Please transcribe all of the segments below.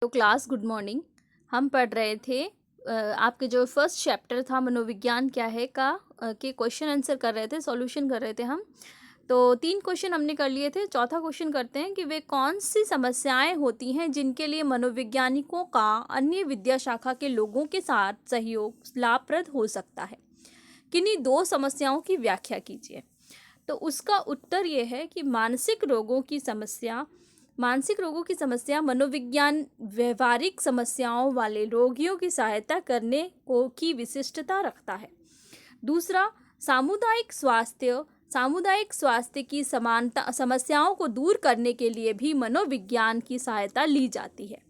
तो class good morning. हम पढ़ रहे थे आपके जो फर्स्ट चैप्टर था मनोविज्ञान क्या है का के क्वेश्चन आंसर कर रहे थे, सॉल्यूशन कर रहे थे हम। तो 3 क्वेश्चन हमने कर लिए थे। चौथा क्वेश्चन करते हैं कि वे कौन सी समस्याएं होती हैं जिनके लिए मनोवैज्ञानिकों का अन्य विद्या शाखा के लोगों के साथ सहयोग लाभप्रद हो सकता है। किन्हीं 2 समस्याओं की व्याख्या कीजिए। तो उसका उत्तर ये है कि मानसिक रोगों की समस्या मनोविज्ञान व्यवहारिक समस्याओं वाले रोगियों की सहायता करने को की विशिष्टता रखता है। दूसरा, सामुदायिक स्वास्थ्य की समानता समस्याओं को दूर करने के लिए भी मनोविज्ञान की सहायता ली जाती है।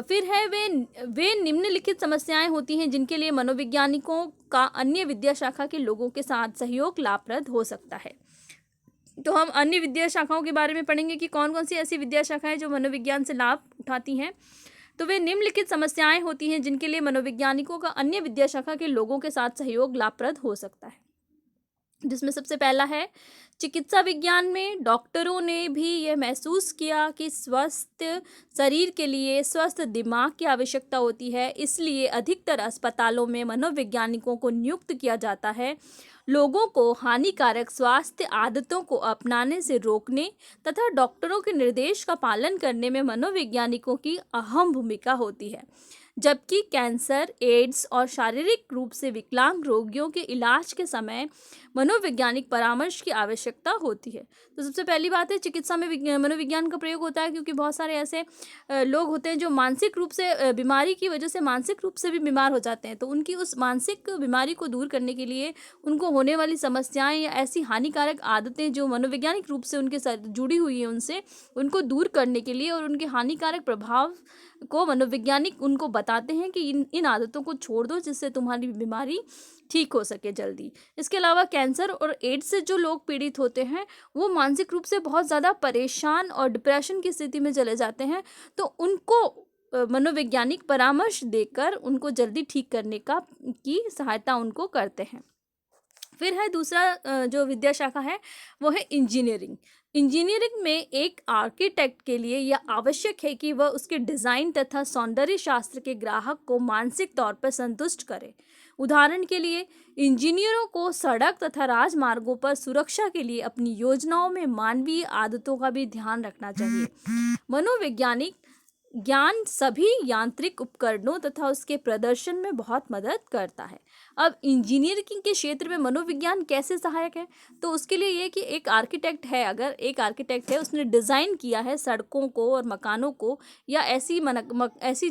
फिर है वे निम्नलिखित समस्याएं होती हैं जिनके लिए मनोवैज्ञानिकों का अन्य विद्या शाखा के लोगों के साथ सहयोग लाभप्रद हो सकता है। तो हम अन्य विद्या शाखाओं के बारे में पढ़ेंगे कि कौन कौन सी ऐसी विद्या शाखाएं जो मनोविज्ञान से लाभ उठाती हैं। तो वे निम्नलिखित समस्याएं होती हैं जिनके लिए मनोवैज्ञानिकों का अन्य विद्या शाखा के लोगों के साथ सहयोग लाभप्रद हो सकता है, जिसमें सबसे पहला है चिकित्सा विज्ञान में डॉक्टरों ने भी यह महसूस किया कि स्वस्थ शरीर के लिए स्वस्थ दिमाग की आवश्यकता होती है। इसलिए अधिकतर अस्पतालों में मनोवैज्ञानिकों को नियुक्त किया जाता है। लोगों को हानिकारक स्वास्थ्य आदतों को अपनाने से रोकने तथा डॉक्टरों के निर्देश का पालन करने में मनोवैज्ञानिकों की अहम भूमिका होती है। जबकि कैंसर, एड्स और शारीरिक रूप से विकलांग रोगियों के इलाज के समय मनोवैज्ञानिक परामर्श की आवश्यकता होती है। तो सबसे पहली बात है, चिकित्सा में मनोविज्ञान का प्रयोग होता है क्योंकि बहुत सारे ऐसे लोग होते हैं जो मानसिक रूप से बीमारी की वजह से मानसिक रूप से भी बीमार हो जाते हैं। तो उनकी उस मानसिक बीमारी को दूर करने के लिए उनको होने वाली समस्याएं या ऐसी हानिकारक आदतें जो मनोवैज्ञानिक रूप से उनके साथ जुड़ी हुई है उनसे उनको दूर करने के लिए और उनके हानिकारक प्रभाव को मनोवैज्ञानिक उनको बताते हैं कि इन आदतों को छोड़ दो जिससे तुम्हारी बीमारी ठीक हो सके जल्दी। इसके अलावा कैंसर और एड्स से जो लोग पीड़ित होते हैं वो मानसिक रूप से बहुत ज़्यादा परेशान और डिप्रेशन की स्थिति में चले जाते हैं। तो उनको मनोवैज्ञानिक परामर्श देकर उनको जल्दी ठीक करने की सहायता उनको करते हैं। फिर है दूसरा जो विद्या शाखा है वो है इंजीनियरिंग। इंजीनियरिंग में एक आर्किटेक्ट के लिए यह आवश्यक है कि वह उसके डिज़ाइन तथा सौंदर्य शास्त्र के ग्राहक को मानसिक तौर पर संतुष्ट करे। उदाहरण के लिए इंजीनियरों को सड़क तथा राजमार्गों पर सुरक्षा के लिए अपनी योजनाओं में मानवीय आदतों का भी ध्यान रखना चाहिए। मनोवैज्ञानिक ज्ञान सभी यांत्रिक उपकरणों तथा उसके प्रदर्शन में बहुत मदद करता है। अब इंजीनियरिंग के क्षेत्र में मनोविज्ञान कैसे सहायक है, तो उसके लिए ये कि एक आर्किटेक्ट है, अगर एक आर्किटेक्ट है उसने डिज़ाइन किया है सड़कों को और मकानों को या ऐसी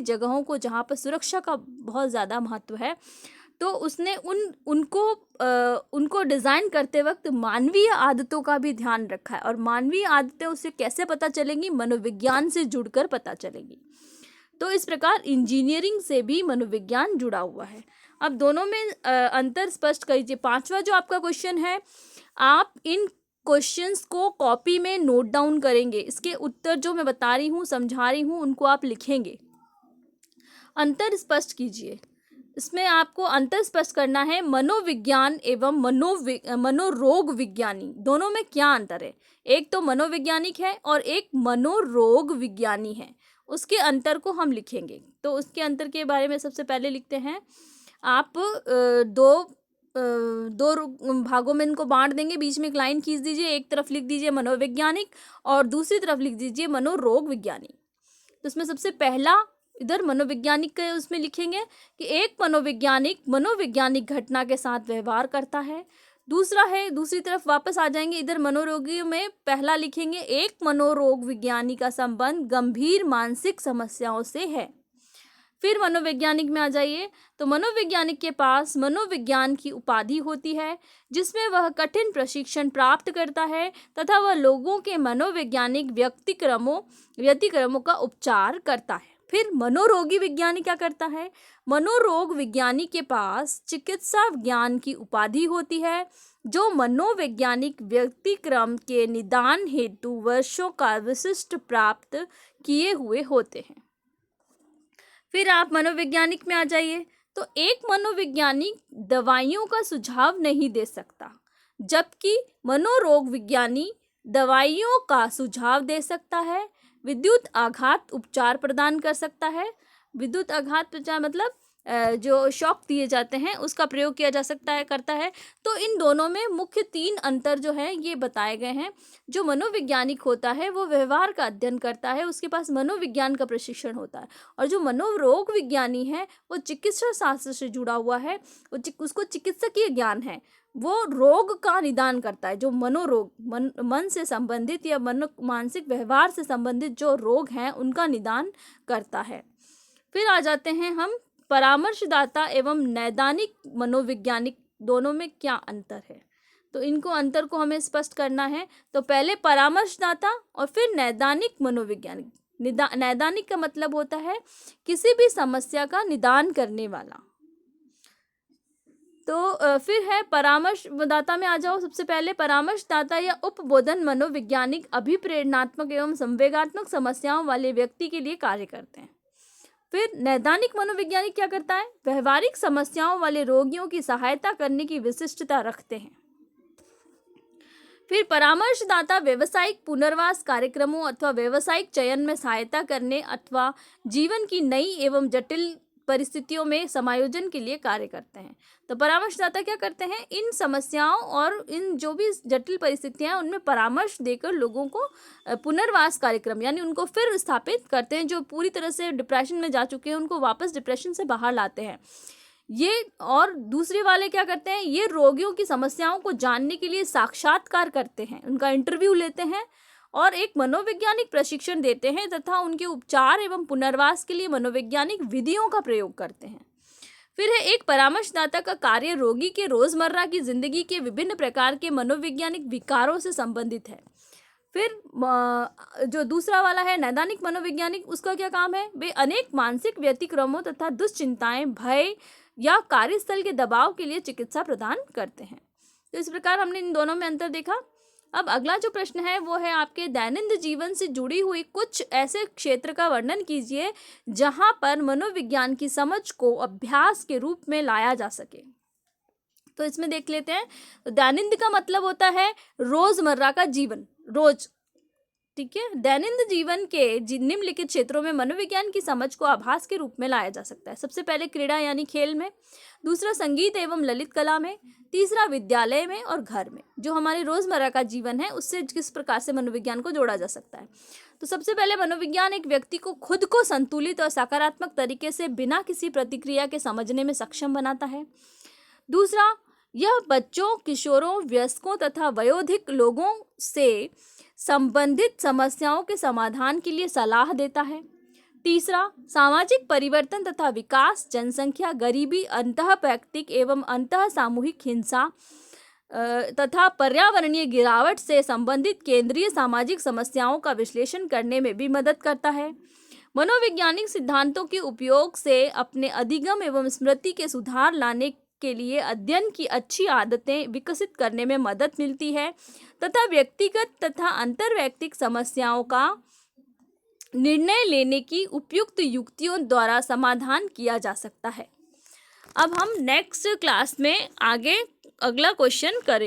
जगहों को जहाँ पर सुरक्षा का बहुत ज़्यादा महत्व है, तो उसने उनको डिज़ाइन करते वक्त मानवीय आदतों का भी ध्यान रखा है। और मानवीय आदतें उसे कैसे पता चलेंगी, मनोविज्ञान से जुड़कर पता चलेंगी। तो इस प्रकार इंजीनियरिंग से भी मनोविज्ञान जुड़ा हुआ है। अब दोनों में अंतर स्पष्ट कीजिए। 5वां जो आपका क्वेश्चन है, आप इन क्वेश्चंस को कॉपी में नोट डाउन करेंगे। इसके उत्तर जो मैं बता रही हूँ, समझा रही हूँ, उनको आप लिखेंगे। अंतर स्पष्ट कीजिए। इसमें आपको अंतर स्पष्ट करना है, मनोविज्ञान एवं मनोरोग विज्ञानी दोनों में क्या अंतर है। एक तो मनोवैज्ञानिक है और एक मनोरोग विज्ञानी है, उसके अंतर को हम लिखेंगे। तो उसके अंतर के बारे में सबसे पहले लिखते हैं। आप दो भागों में इनको बांट देंगे, बीच में एक लाइन खींच दीजिए, एक तरफ लिख दीजिए मनोवैज्ञानिक और दूसरी तरफ लिख दीजिए मनोरोग विज्ञानी। तो इसमें सबसे पहला इधर मनोवैज्ञानिक के उसमें लिखेंगे कि एक मनोवैज्ञानिक घटना के साथ व्यवहार करता है। दूसरा है, दूसरी तरफ वापस आ जाएंगे, इधर मनोरोगियों में पहला लिखेंगे एक मनोरोग विज्ञानी का संबंध गंभीर मानसिक समस्याओं से है। फिर मनोवैज्ञानिक में आ जाइए, तो मनोवैज्ञानिक के पास मनोविज्ञान की उपाधि होती है जिसमें वह कठिन प्रशिक्षण प्राप्त करता है तथा वह लोगों के मनोवैज्ञानिक व्यतिक्रमों का उपचार करता है। फिर मनोरोगी विज्ञानी क्या करता है, मनोरोग विज्ञानी के पास चिकित्सा ज्ञान की उपाधि होती है जो मनोवैज्ञानिक व्यतिक्रम के निदान हेतु वर्षों का विशिष्ट प्राप्त किए हुए होते हैं। फिर आप मनोवैज्ञानिक में आ जाइए, तो एक मनोवैज्ञानिक दवाइयों का सुझाव नहीं दे सकता, जबकि मनोरोग विज्ञानी दवाइयों का सुझाव दे सकता है। विद्युत आघात उपचार प्रदान कर सकता है। विद्युत आघात उपचार मतलब जो शॉक दिए जाते हैं उसका प्रयोग किया जा सकता है, करता है। तो इन दोनों में मुख्य 3 अंतर जो है ये बताए गए हैं। जो मनोवैज्ञानिक होता है वो व्यवहार का अध्ययन करता है, उसके पास मनोविज्ञान का प्रशिक्षण होता है। और जो मनोरोग विज्ञानी है वो चिकित्सा शास्त्र से जुड़ा हुआ है, उसको चिकित्सकीय ज्ञान है, वो रोग का निदान करता है। जो मनोरोग, मन से संबंधित या मानसिक व्यवहार से संबंधित जो रोग हैं उनका निदान करता है। फिर आ जाते हैं हम परामर्शदाता एवं नैदानिक मनोवैज्ञानिक, दोनों में क्या अंतर है, तो इनको अंतर को हमें स्पष्ट करना है। तो पहले परामर्शदाता और फिर नैदानिक मनोवैज्ञानिक। नैदानिक का मतलब होता है किसी भी समस्या का निदान करने वाला। तो फिर है परामर्शदाता में आ जाओ। सबसे पहले परामर्शदाता या उपबोधन मनोवैज्ञानिक अभिप्रेरणात्मक एवं संवेगात्मक समस्याओं वाले व्यक्ति के लिए कार्य करते हैं। फिर नैदानिक मनोवैज्ञानिक क्या करता है, व्यवहारिक समस्याओं वाले रोगियों की सहायता करने की विशिष्टता रखते हैं। फिर परामर्शदाता व्यवसायिक पुनर्वास कार्यक्रमों अथवा व्यवसायिक चयन में सहायता करने अथवा जीवन की नई एवं जटिल परिस्थितियों में समायोजन के लिए कार्य करते हैं। तो परामर्शदाता क्या करते हैं, इन समस्याओं और इन जो भी जटिल परिस्थितियां हैं उनमें परामर्श देकर लोगों को पुनर्वास कार्यक्रम यानी उनको फिर स्थापित करते हैं। जो पूरी तरह से डिप्रेशन में जा चुके हैं उनको वापस डिप्रेशन से बाहर लाते हैं ये। और दूसरे वाले क्या करते हैं, ये रोगियों की समस्याओं को जानने के लिए साक्षात्कार करते हैं, उनका इंटरव्यू लेते हैं और एक मनोवैज्ञानिक प्रशिक्षण देते हैं तथा उनके उपचार एवं पुनर्वास के लिए मनोवैज्ञानिक विधियों का प्रयोग करते हैं। फिर है एक परामर्शदाता का कार्य रोगी के रोजमर्रा की जिंदगी के विभिन्न प्रकार के मनोवैज्ञानिक विकारों से संबंधित है। फिर जो दूसरा वाला है नैदानिक मनोवैज्ञानिक, उसका क्या काम है, वे अनेक मानसिक व्यतिक्रमों तथा दुश्चिंताएं, भय या कार्यस्थल के दबाव के लिए चिकित्सा प्रदान करते हैं। तो इस प्रकार हमने इन दोनों में अंतर देखा। अब अगला जो प्रश्न है वो है आपके दैनंदिन जीवन से जुड़ी हुई कुछ ऐसे क्षेत्र का वर्णन कीजिए जहां पर मनोविज्ञान की समझ को अभ्यास के रूप में लाया जा सके। तो इसमें देख लेते हैं। तो दैनंदिन का मतलब होता है रोजमर्रा का जीवन, रोज, ठीक है। दैनंदिन जीवन के निम्नलिखित क्षेत्रों में मनोविज्ञान की समझ को आभास के रूप में लाया जा सकता है। सबसे पहले क्रीड़ा यानी खेल में, दूसरा संगीत एवं ललित कला में, तीसरा विद्यालय में और घर में। जो हमारे रोजमर्रा का जीवन है उससे किस प्रकार से मनोविज्ञान को जोड़ा जा सकता है। तो सबसे पहले मनोविज्ञान एक व्यक्ति को खुद को संतुलित और सकारात्मक तरीके से बिना किसी प्रतिक्रिया के समझने में सक्षम बनाता है। दूसरा, यह बच्चों, किशोरों, वयस्कों तथा वयोधिक लोगों से संबंधित समस्याओं के समाधान के लिए सलाह देता है। तीसरा, सामाजिक परिवर्तन तथा विकास, जनसंख्या, गरीबी, अंतःवैयक्तिक एवं अंतः सामूहिक हिंसा तथा पर्यावरणीय गिरावट से संबंधित केंद्रीय सामाजिक समस्याओं का विश्लेषण करने में भी मदद करता है। मनोवैज्ञानिक सिद्धांतों के उपयोग से अपने अधिगम एवं स्मृति के सुधार लाने के लिए अध्ययन की अच्छी आदतें विकसित करने में मदद मिलती है तथा व्यक्तिगत तथा अंतर्वैयक्तिक समस्याओं का निर्णय लेने की उपयुक्त युक्तियों द्वारा समाधान किया जा सकता है। अब हम नेक्स्ट क्लास में आगे अगला क्वेश्चन करेंगे।